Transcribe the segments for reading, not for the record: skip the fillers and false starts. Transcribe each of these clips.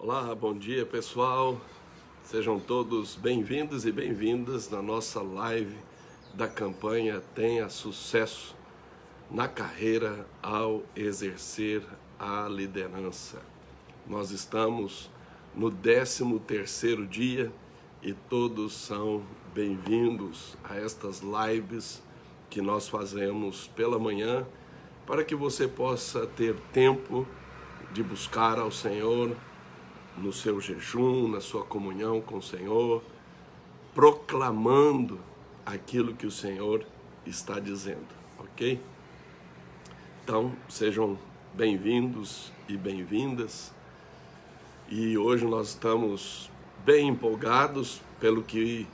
Olá, bom dia pessoal, sejam todos bem-vindos e bem-vindas na nossa live da campanha Tenha Sucesso na Carreira ao Exercer a Liderança. Nós estamos no 13º dia e todos são bem-vindos a estas lives que nós fazemos pela manhã para que você possa ter tempo de buscar ao Senhor no seu jejum, na sua comunhão com o Senhor, proclamando aquilo que o Senhor está dizendo, ok? Então, sejam bem-vindos e bem-vindas. E hoje nós estamos bem empolgados pelo que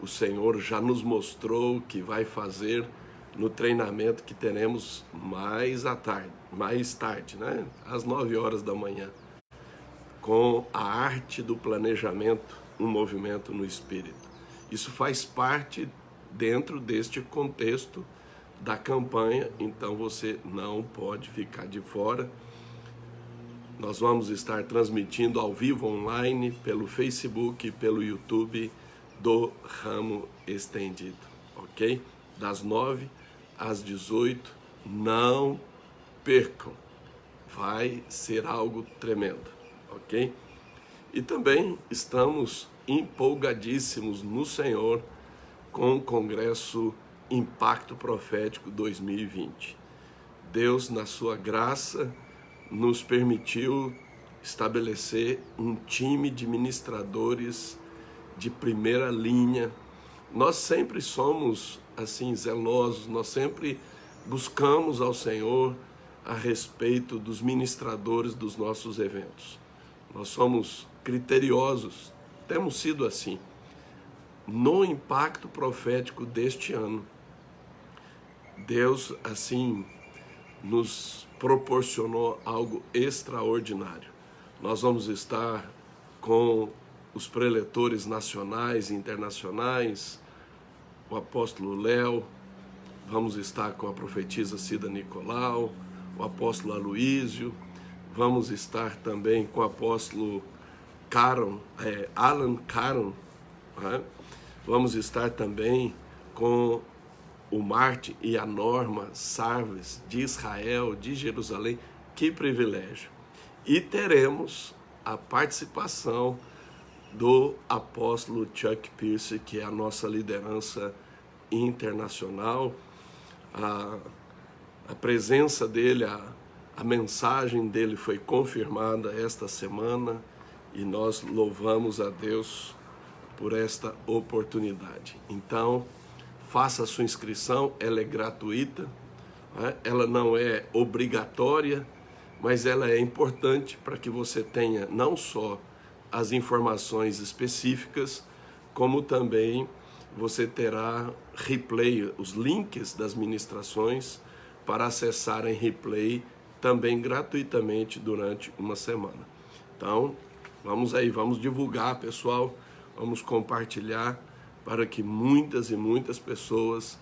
o Senhor já nos mostrou que vai fazer no treinamento que teremos mais tarde, né? Às 9 horas da manhã. Com a arte do planejamento, um movimento no espírito. Isso faz parte dentro deste contexto da campanha, então você não pode ficar de fora. Nós vamos estar transmitindo ao vivo online pelo Facebook e pelo YouTube do Ramo Estendido, ok? Das 9 às 18, não percam, vai ser algo tremendo. Ok? E também estamos empolgadíssimos no Senhor com o Congresso Impacto Profético 2020. Deus, na sua graça, nos permitiu estabelecer um time de ministradores de primeira linha. Nós sempre somos assim zelosos, nós sempre buscamos ao Senhor a respeito dos ministradores dos nossos eventos. Nós somos criteriosos, temos sido assim. No impacto profético deste ano, Deus, assim, nos proporcionou algo extraordinário. Nós vamos estar com os preletores nacionais e internacionais, o apóstolo Léo, vamos estar com a profetisa Cida Nicolau, o apóstolo Aloísio, vamos estar também com o apóstolo Alan Caron, né? Vamos estar também com o Marte e a Norma Sarves, de Israel, de Jerusalém. Que privilégio! E teremos a participação do apóstolo Chuck Pierce, que é a nossa liderança internacional. A presença dele, a mensagem dele foi confirmada esta semana e nós louvamos a Deus por esta oportunidade. Então, faça a sua inscrição, ela é gratuita, né? Ela não é obrigatória, mas ela é importante para que você tenha não só as informações específicas, como também você terá replay, os links das ministrações para acessar em replay também gratuitamente durante uma semana. Então, vamos aí, vamos divulgar, pessoal, vamos compartilhar para que muitas e muitas pessoas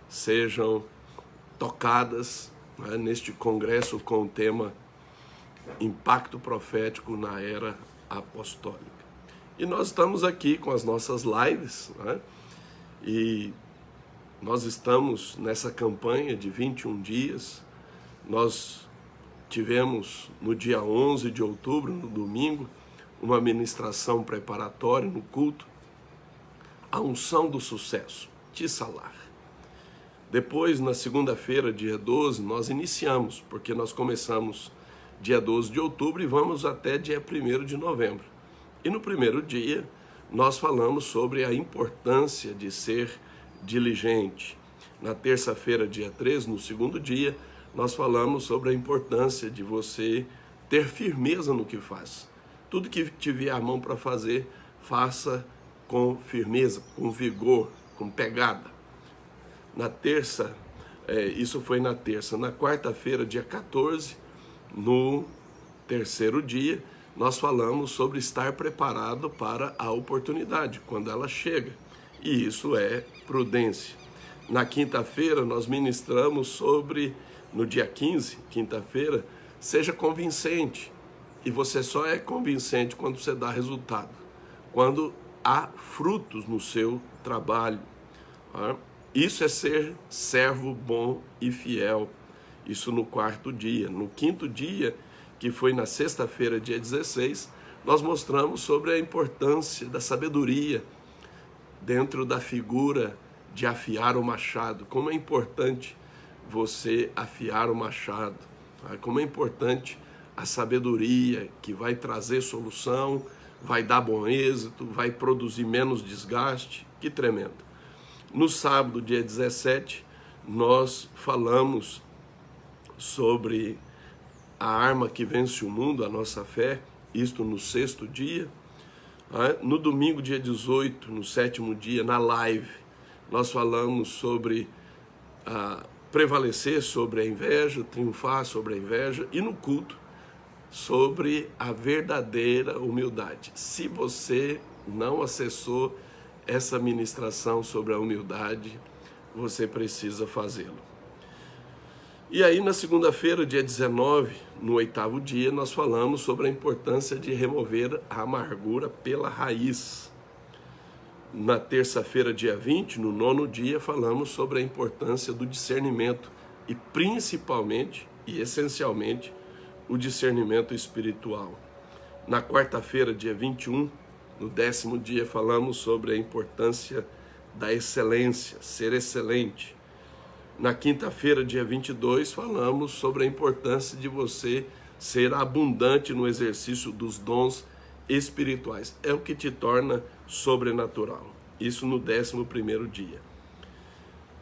sejam tocadas, né, neste congresso com o tema Impacto Profético na Era Apostólica. E nós estamos aqui com as nossas lives, né, e nós estamos nessa campanha de 21 dias, nós tivemos no dia 11 de outubro, no domingo, uma ministração preparatória no culto, a unção do sucesso, Tissalar. Depois, na segunda-feira, dia 12, nós iniciamos, porque nós começamos dia 12 de outubro e vamos até dia 1º de novembro. E no primeiro dia, nós falamos sobre a importância de ser diligente. Na terça-feira, dia 13, no segundo dia, nós falamos sobre a importância de você ter firmeza no que faz. Tudo que tiver a mão para fazer, faça com firmeza, com vigor, com pegada. Na terça, isso foi na terça. Na quarta-feira, dia 14, no terceiro dia, nós falamos sobre estar preparado para a oportunidade, quando ela chega. E isso é prudência. Na quinta-feira, nós ministramos sobre, no dia 15, quinta-feira, seja convincente. e você só é convincente quando você dá resultado, quando há frutos no seu trabalho. Tá? Isso é ser servo bom e fiel. Isso no quarto dia. No quinto dia, que foi na sexta-feira, dia 16, nós mostramos sobre a importância da sabedoria dentro da figura de afiar o machado. Como é importante você afiar o machado. Tá? Como é importante a sabedoria que vai trazer solução, vai dar bom êxito, vai produzir menos desgaste. Que tremendo. No sábado, dia 17, nós falamos sobre a arma que vence o mundo, a nossa fé, isto no sexto dia. No domingo, dia 18, no sétimo dia, na live, nós falamos sobre prevalecer sobre a inveja, triunfar sobre a inveja, e no culto, sobre a verdadeira humildade. Se você não acessou essa ministração sobre a humildade, você precisa fazê-lo. E aí, na segunda-feira, dia 19, no oitavo dia, nós falamos sobre a importância de remover a amargura pela raiz. Na terça-feira, dia 20, no nono dia, falamos sobre a importância do discernimento e principalmente e essencialmente o discernimento espiritual. Na quarta-feira, dia 21, no décimo dia, falamos sobre a importância da excelência, ser excelente. Na quinta-feira, dia 22, falamos sobre a importância de você ser abundante no exercício dos dons espirituais. É o que te torna sobrenatural. Isso no 11º dia.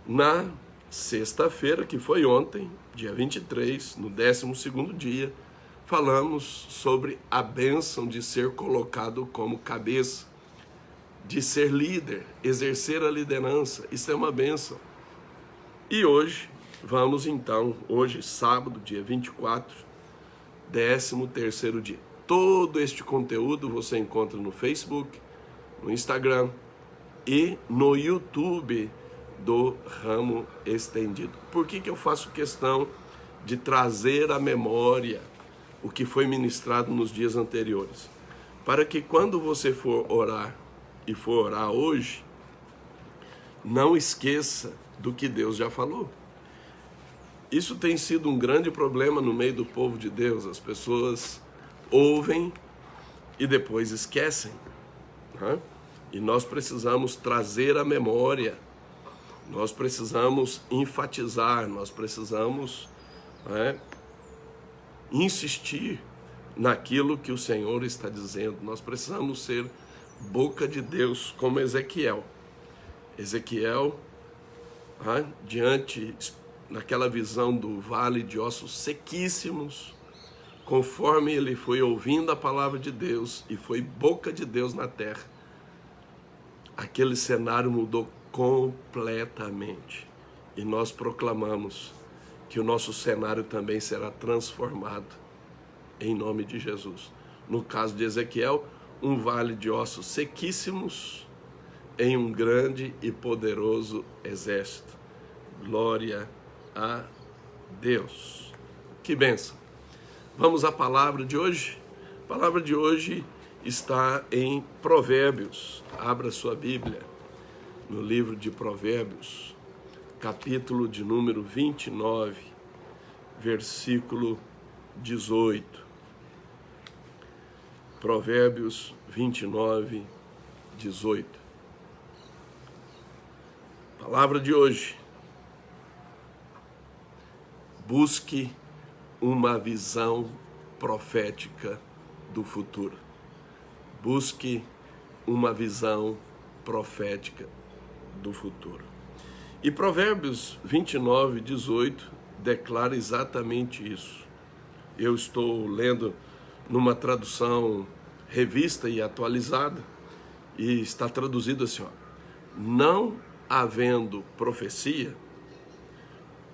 Na sexta-feira, que foi ontem, dia 23, no 12º dia, falamos sobre a bênção de ser colocado como cabeça, de ser líder, exercer a liderança. Isso é uma bênção. E hoje, vamos então, hoje, sábado, dia 24, 13º dia. Todo este conteúdo você encontra no Facebook, no Instagram e no YouTube do Ramo Estendido. Por que eu faço questão de trazer à memória o que foi ministrado nos dias anteriores? Para que quando você for orar, e for orar hoje, não esqueça do que Deus já falou. Isso tem sido um grande problema no meio do povo de Deus. As pessoas ouvem e depois esquecem. Né? E nós precisamos trazer à memória, nós precisamos enfatizar, nós precisamos insistir naquilo que o Senhor está dizendo. Nós precisamos ser boca de Deus, como Ezequiel. Ezequiel, diante, naquela visão do vale de ossos sequíssimos, conforme ele foi ouvindo a palavra de Deus e foi boca de Deus na terra, aquele cenário mudou completamente. E nós proclamamos que o nosso cenário também será transformado em nome de Jesus. No caso de Ezequiel, um vale de ossos sequíssimos em um grande e poderoso exército. Glória a Deus. Que bênção. Vamos à palavra de hoje? A palavra de hoje está em Provérbios. Abra sua Bíblia no livro de Provérbios, capítulo de número 29, versículo 18. Provérbios 29, 18. Palavra de hoje. Busque uma visão profética do futuro. Busque uma visão profética do futuro. E Provérbios 29, 18 declara exatamente isso. Eu estou lendo numa tradução revista e atualizada, e está traduzido assim, não havendo profecia,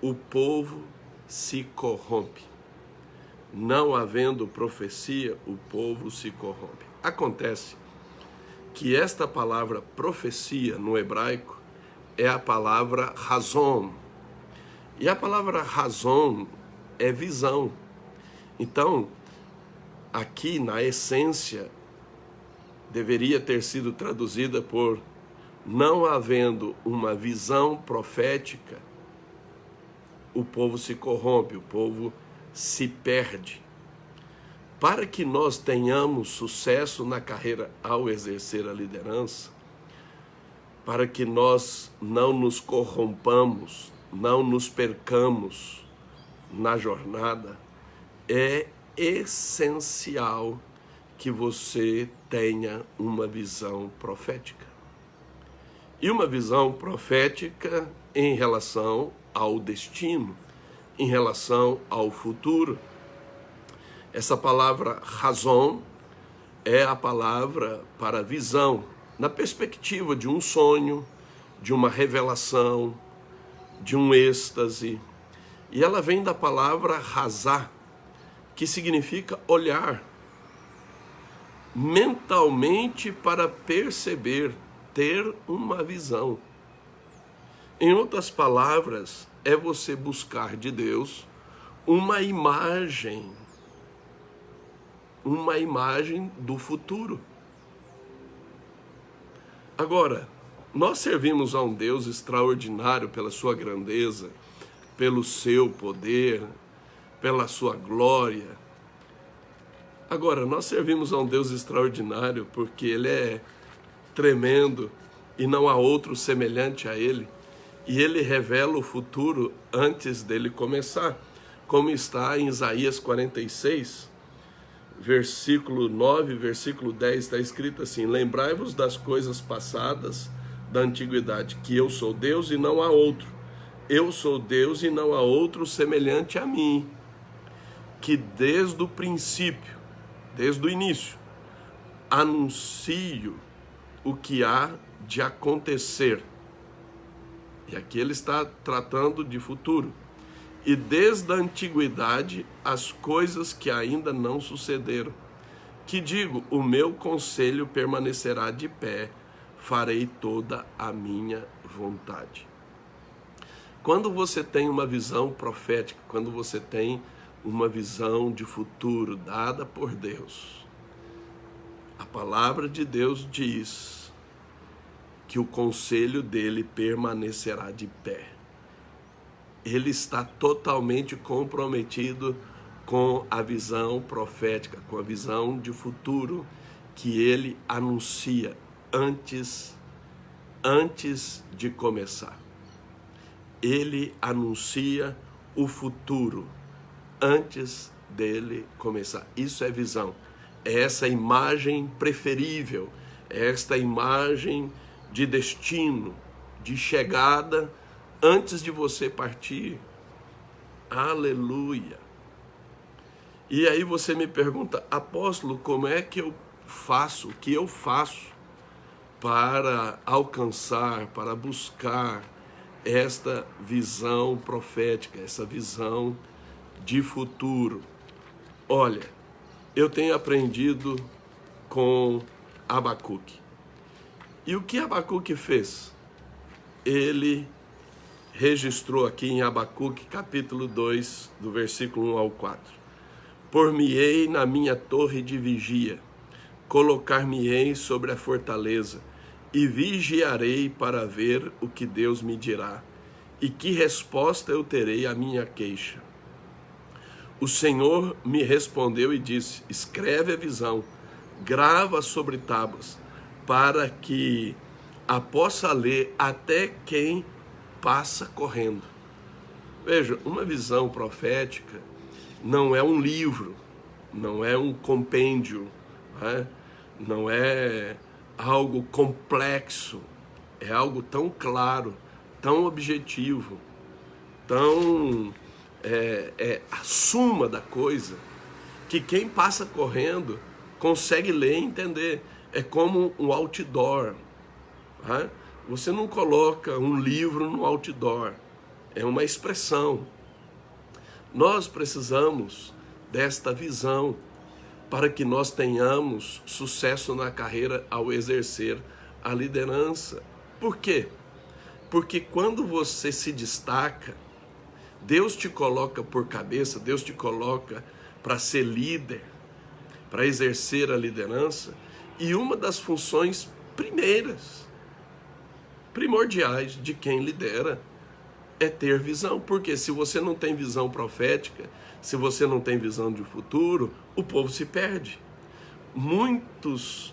o povo se corrompe. Não havendo profecia, o povo se corrompe. Acontece que esta palavra profecia no hebraico é a palavra razon. E a palavra razon é visão. Então, aqui na essência deveria ter sido traduzida por não havendo uma visão profética, o povo se corrompe, o povo se perde. Para que nós tenhamos sucesso na carreira ao exercer a liderança, para que nós não nos corrompamos, não nos percamos na jornada, é essencial que você tenha uma visão profética. E uma visão profética em relação ao destino, em relação ao futuro. Essa palavra razão é a palavra para visão, na perspectiva de um sonho, de uma revelação, de um êxtase. E ela vem da palavra razá, que significa olhar mentalmente para perceber, ter uma visão. Em outras palavras, é você buscar de Deus uma imagem do futuro. Agora, nós servimos a um Deus extraordinário pela sua grandeza, pelo seu poder, pela sua glória. Agora, nós servimos a um Deus extraordinário porque Ele é tremendo e não há outro semelhante a Ele. E Ele revela o futuro antes dele começar, como está em Isaías 46, versículo 9, versículo 10, está escrito assim: lembrai-vos das coisas passadas da antiguidade, que eu sou Deus e não há outro. Eu sou Deus e não há outro semelhante a mim, que desde o princípio, desde o início, anuncio o que há de acontecer. E aqui ele está tratando de futuro. E desde a antiguidade, as coisas que ainda não sucederam. Que digo, o meu conselho permanecerá de pé, farei toda a minha vontade. Quando você tem uma visão profética, quando você tem uma visão de futuro dada por Deus, a palavra de Deus diz que o conselho dele permanecerá de pé. Ele está totalmente comprometido com a visão profética, com a visão de futuro que ele anuncia antes de começar. Ele anuncia o futuro antes dele começar. Isso é visão. É essa imagem preferível, é esta imagem de destino, de chegada, antes de você partir. Aleluia! E aí você me pergunta, apóstolo, como é que eu faço, o que eu faço para alcançar, para buscar esta visão profética, essa visão de futuro? Olha, eu tenho aprendido com Abacuque. E o que Abacuque fez? Ele registrou aqui em Abacuque, capítulo 2, do versículo 1 ao 4. Por-me-ei na minha torre de vigia, colocar-me-ei sobre a fortaleza, e vigiarei para ver o que Deus me dirá, e que resposta eu terei à minha queixa. O Senhor me respondeu e disse, escreve a visão, grava sobre tábuas, para que a possa ler até quem passa correndo. Veja, uma visão profética não é um livro, não é um compêndio, né? Não é algo complexo, é algo tão claro, tão objetivo, tão a suma da coisa, que quem passa correndo consegue ler e entender. É como um outdoor, né? Você não coloca um livro no outdoor, é uma expressão. Nós precisamos desta visão para que nós tenhamos sucesso na carreira ao exercer a liderança. Por quê? Porque quando você se destaca, Deus te coloca por cabeça, Deus te coloca para ser líder, para exercer a liderança, e uma das funções primordiais de quem lidera é ter visão, porque se você não tem visão profética, se você não tem visão de futuro, o povo se perde. Muitos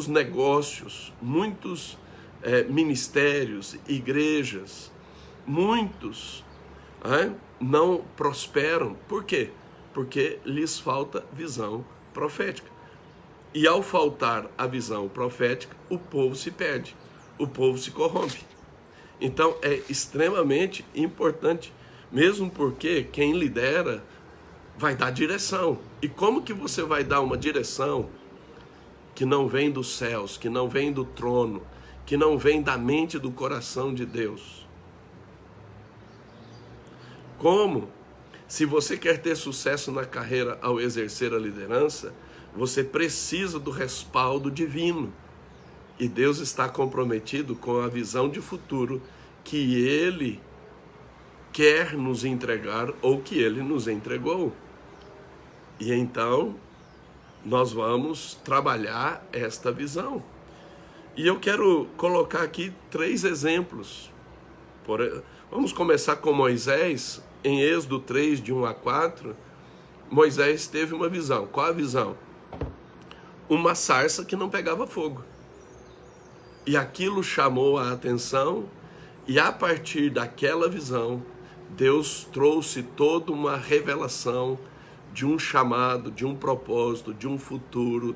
negócios, muitos ministérios, igrejas, muitos não prosperam. Por quê? Porque lhes falta visão profética. E ao faltar a visão profética, o povo se perde, o povo se corrompe. Então é extremamente importante, mesmo porque quem lidera vai dar direção. E como que você vai dar uma direção que não vem dos céus, que não vem do trono, que não vem da mente, do coração de Deus? Como? Se você quer ter sucesso na carreira ao exercer a liderança, você precisa do respaldo divino. E Deus está comprometido com a visão de futuro que Ele quer nos entregar ou que Ele nos entregou. E então, nós vamos trabalhar esta visão. E eu quero colocar aqui 3 exemplos. Vamos começar com Moisés. Em Êxodo 3, de 1 a 4, Moisés teve uma visão. Qual a visão? Uma sarça que não pegava fogo. E aquilo chamou a atenção, e a partir daquela visão, Deus trouxe toda uma revelação de um chamado, de um propósito, de um futuro,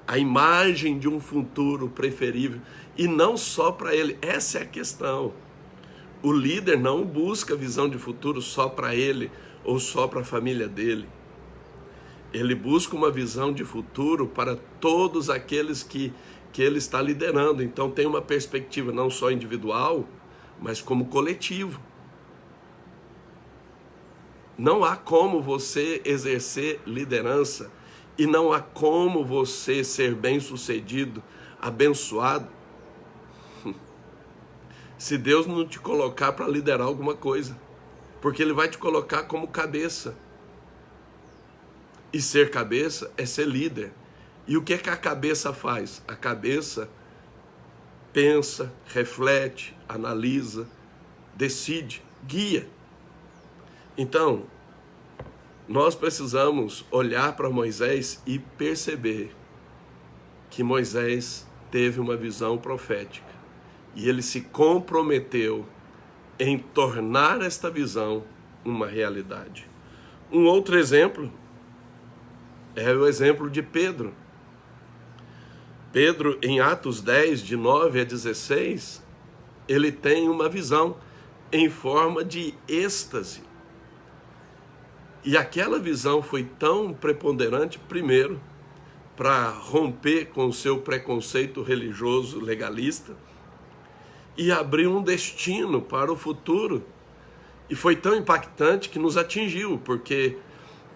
a imagem de um futuro preferível, e não só para ele. Essa é a questão. O líder não busca visão de futuro só para ele ou só para a família dele. Ele busca uma visão de futuro para todos aqueles que ele está liderando. Então tem uma perspectiva não só individual, mas como coletivo. Não há como você exercer liderança e não há como você ser bem-sucedido, abençoado, se Deus não te colocar para liderar alguma coisa, porque Ele vai te colocar como cabeça. E ser cabeça é ser líder. E o que é que a cabeça faz? A cabeça pensa, reflete, analisa, decide, guia. Então, nós precisamos olhar para Moisés e perceber que Moisés teve uma visão profética. E ele se comprometeu em tornar esta visão uma realidade. Um outro exemplo é o exemplo de Pedro. Pedro, em Atos 10, de 9 a 16, ele tem uma visão em forma de êxtase. E aquela visão foi tão preponderante, primeiro, para romper com o seu preconceito religioso legalista, e abrir um destino para o futuro. E foi tão impactante que nos atingiu, porque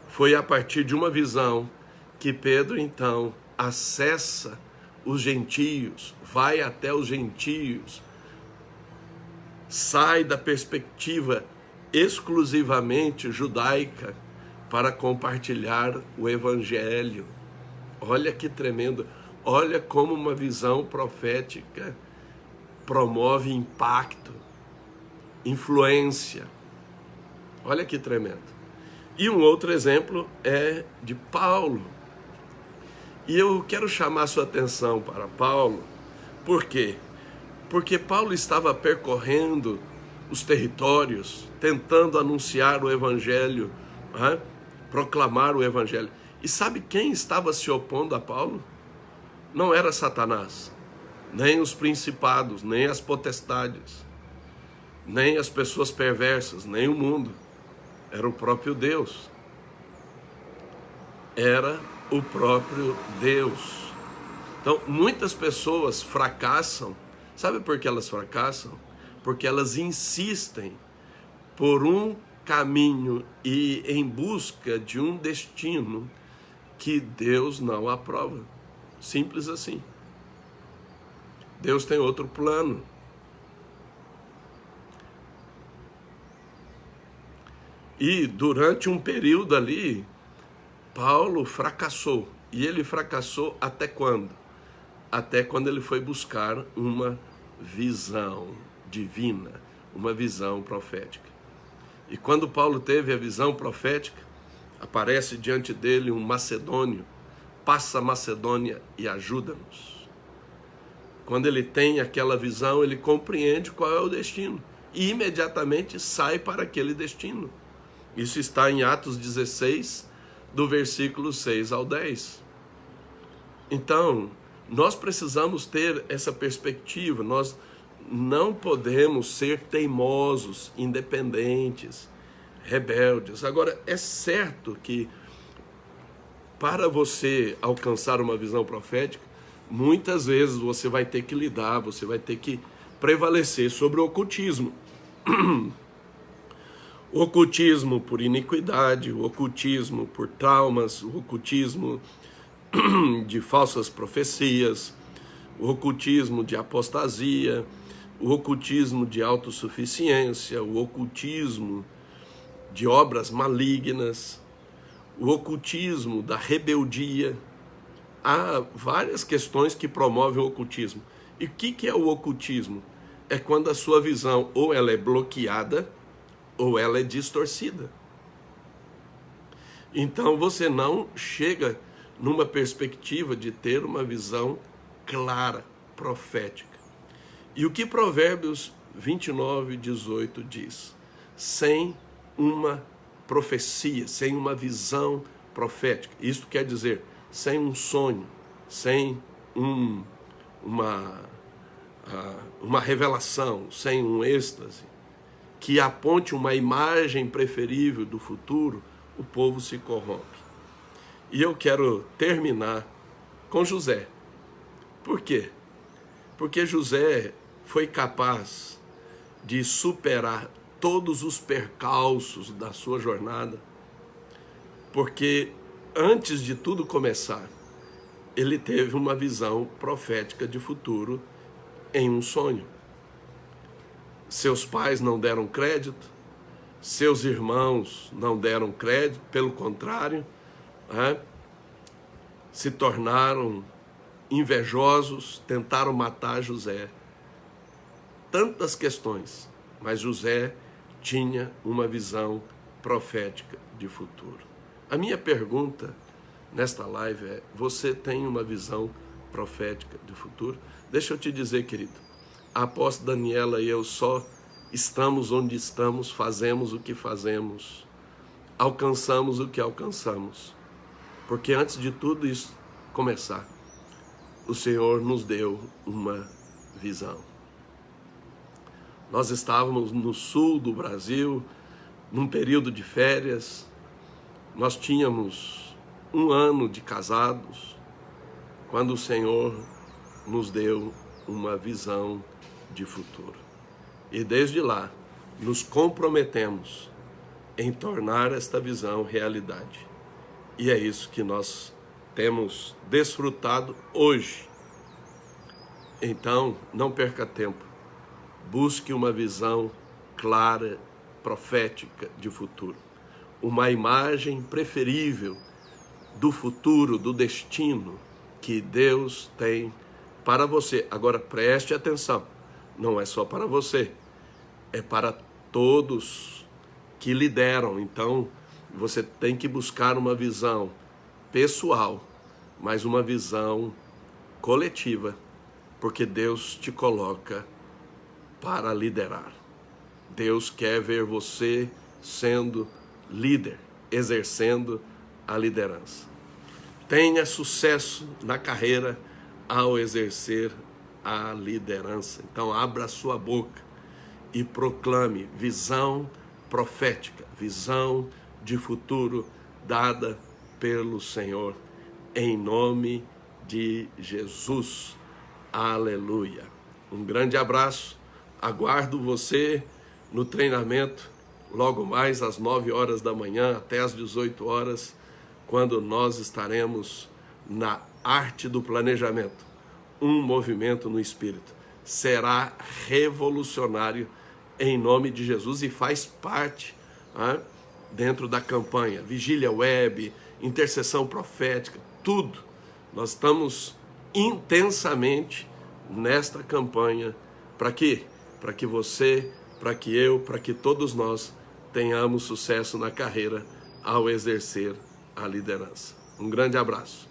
foi a partir de uma visão que Pedro, então, acessa os gentios, vai até os gentios, sai da perspectiva exclusivamente judaica para compartilhar o evangelho. Olha que tremendo, olha como uma visão profética promove impacto, influência. Olha que tremendo. E um outro exemplo é de Paulo. E eu quero chamar sua atenção para Paulo. Por quê? Porque Paulo estava percorrendo os territórios, tentando anunciar o evangelho, proclamar o evangelho. E sabe quem estava se opondo a Paulo? Não era Satanás, nem os principados, nem as potestades, nem as pessoas perversas, nem o mundo. Era o próprio Deus. Era o próprio Deus. Então, muitas pessoas fracassam. Sabe por que elas fracassam? Porque elas insistem por um caminho e em busca de um destino que Deus não aprova. Simples assim. Deus tem outro plano. E durante um período ali, Paulo fracassou. E ele fracassou até quando? Até quando ele foi buscar uma visão divina, uma visão profética. E quando Paulo teve a visão profética, aparece diante dele um macedônio: passa a Macedônia e ajuda-nos. Quando ele tem aquela visão, ele compreende qual é o destino e imediatamente sai para aquele destino. Isso está em Atos 16, do versículo 6 ao 10. Então, nós precisamos ter essa perspectiva. Nós não podemos ser teimosos, independentes, rebeldes. Agora, é certo que para você alcançar uma visão profética, muitas vezes você vai ter que lidar, você vai ter que prevalecer sobre o ocultismo. O ocultismo por iniquidade, o ocultismo por traumas, o ocultismo de falsas profecias, o ocultismo de apostasia, o ocultismo de autossuficiência, o ocultismo de obras malignas, o ocultismo da rebeldia. Há várias questões que promovem o ocultismo. E o que é o ocultismo? É quando a sua visão ou ela é bloqueada ou ela é distorcida. Então você não chega numa perspectiva de ter uma visão clara, profética. E o que Provérbios 29, 18 diz? Sem uma profecia, sem uma visão profética. Isto quer dizer, sem um sonho, sem uma revelação, sem um êxtase, que aponte uma imagem preferível do futuro, o povo se corrompe. E eu quero terminar com José. Por quê? Porque José foi capaz de superar todos os percalços da sua jornada, porque antes de tudo começar, ele teve uma visão profética de futuro em um sonho. Seus pais não deram crédito, seus irmãos não deram crédito, pelo contrário, se tornaram invejosos, tentaram matar José. Tantas questões, mas José tinha uma visão profética de futuro. A minha pergunta nesta live é: você tem uma visão profética de futuro? Deixa eu te dizer, querido, a apóstola Daniela e eu só estamos onde estamos, fazemos o que fazemos, alcançamos o que alcançamos, porque antes de tudo isso começar, o Senhor nos deu uma visão. Nós estávamos no sul do Brasil, num período de férias, nós tínhamos 1 ano de casados, quando o Senhor nos deu uma visão de futuro. E desde lá, nos comprometemos em tornar esta visão realidade. E é isso que nós temos desfrutado hoje. Então, não perca tempo. Busque uma visão clara, profética de futuro. Uma imagem preferível do futuro, do destino que Deus tem para você. Agora preste atenção, não é só para você, é para todos que lideram. Então você tem que buscar uma visão pessoal, mas uma visão coletiva, porque Deus te coloca para liderar. Deus quer ver você sendo líder, exercendo a liderança. Tenha sucesso na carreira ao exercer a liderança. Então abra a sua boca e proclame visão profética, visão de futuro dada pelo Senhor, em nome de Jesus. Aleluia. Um grande abraço. Aguardo você no treinamento, logo mais às 9 horas da manhã até às 18 horas, quando nós estaremos na arte do planejamento, um movimento no Espírito. Será revolucionário em nome de Jesus e faz parte dentro da campanha Vigília Web intercessão profética, tudo. Nós estamos intensamente nesta campanha. Para quê? Para que você, para que eu, para que todos nós tenhamos sucesso na carreira ao exercer a liderança. Um grande abraço.